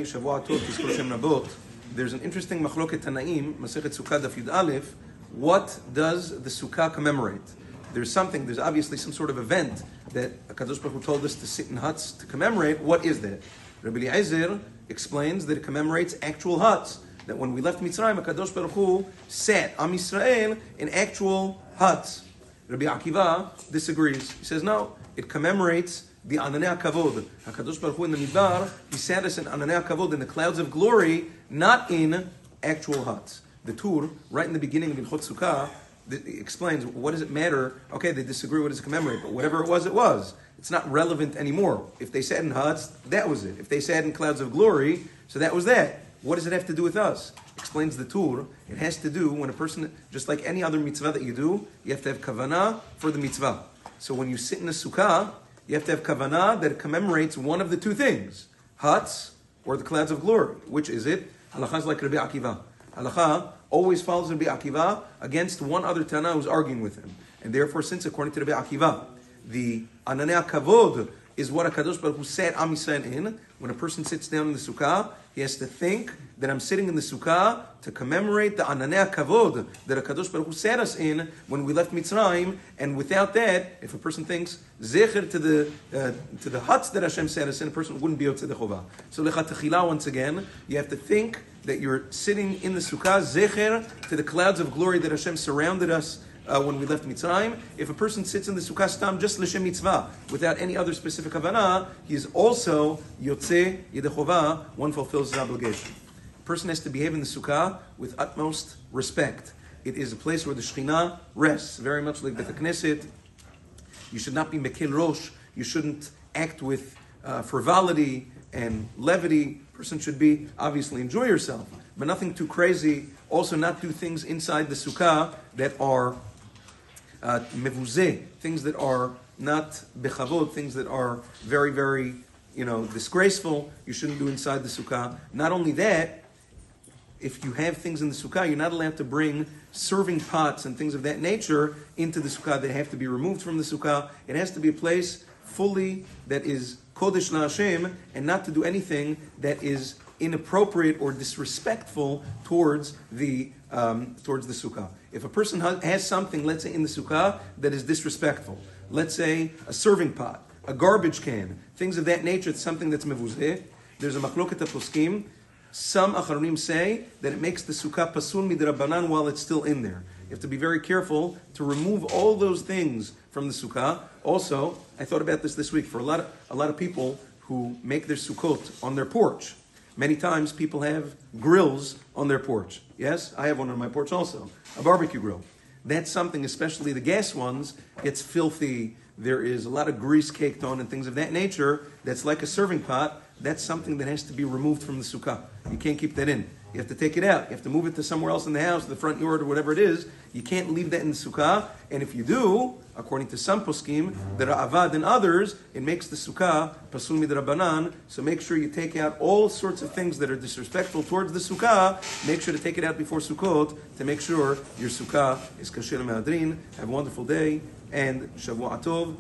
Shavua Tov, Tizkor Shem Rabot. There's an interesting machloket Tanaim, Masechet Sukkah Daf Yud Aleph. What does the Sukkah commemorate? There's obviously some sort of event that HaKadosh Baruch Hu told us to sit in huts to commemorate. What is that? Rabbi Eliezer explains that it commemorates actual huts. That when we left Mitzrayim, HaKadosh Baruch Hu sat Am Yisrael in actual huts. Rabbi Akiva disagrees. He says, no, it commemorates the Ananei HaKavod. HaKadosh Baruch Hu in the Midbar, He sat us in Ananei HaKavod, in the clouds of glory, not in actual huts. The Tur, right in the beginning of Ilchot Sukkah, explains, what does it matter? Okay, they disagree, what does it commemorate? But whatever it was. It's not relevant anymore. If they sat in huts, that was it. If they sat in clouds of glory, so that was that. What does it have to do with us? Explains the Tur. It has to do when a person, just like any other mitzvah that you do, you have to have kavanah for the mitzvah. So when you sit in a sukkah, you have to have kavanah that it commemorates one of the two things. Huts or the clouds of glory. Which is it? Halacha is like Rabbi Akiva. Halacha always follows Rabbi Akiva against one other Tana who's arguing with him. And therefore, since according to Rabbi Akiva, the Ananei HaKavod is what HaKadosh Baruch Hu sat Am Yisrael in. When a person sits down in the sukkah, he has to think that I'm sitting in the sukkah to commemorate the Ananei HaKavod that HaKadosh Baruch Hu sat us in when we left Mitzrayim. And without that, if a person thinks zecher to the huts that Hashem sat us in, a person wouldn't be yotzei the chovah. So lecha techila, once again, you have to think that you're sitting in the sukkah, zecher to the clouds of glory that Hashem surrounded us when we left Mitzrayim. If a person sits in the sukkah stam just l'shem mitzvah, without any other specific havana, he is also yotzei yedei chovah, one fulfills his obligation. A person has to behave in the sukkah with utmost respect. It is a place where the Shekhinah rests, very much like Beit HaKnesset. You should not be mekil rosh. You shouldn't act with frivolity and levity. A person should be, obviously, enjoy yourself, but nothing too crazy. Also, not do things inside the sukkah that are mevuzeh, things that are not bechavod, things that are very, very, disgraceful. You shouldn't do inside the sukkah. Not only that, if you have things in the sukkah, you're not allowed to bring serving pots and things of that nature into the sukkah. They have to be removed from the sukkah. It has to be a place fully that is kodesh la'Hashem, and not to do anything that is inappropriate or disrespectful towards the sukkah. If a person has something, let's say in the sukkah, that is disrespectful, let's say a serving pot, a garbage can, things of that nature, it's something that's mevuzeh. There's a machloket poskim. Some acharonim say that it makes the sukkah pasul midrabanan while it's still in there. You have to be very careful to remove all those things from the sukkah. Also, I thought about this week, for a lot of people who make their sukkot on their porch. Many times people have grills on their porch. Yes, I have one on my porch also, a barbecue grill. That's something, especially the gas ones, gets filthy. There is a lot of grease caked on and things of that nature. That's like a serving pot. That's something that has to be removed from the sukkah. You can't keep that in. You have to take it out. You have to move it to somewhere else in the house, the front yard, or whatever it is. You can't leave that in the sukkah. And if you do, according to some poskim, the Ra'avad and others, it makes the sukkah pasul midrabanan. So make sure you take out all sorts of things that are disrespectful towards the sukkah. Make sure to take it out before Sukkot to make sure your sukkah is kasher me'adrin. Have a wonderful day and Shavua Tov.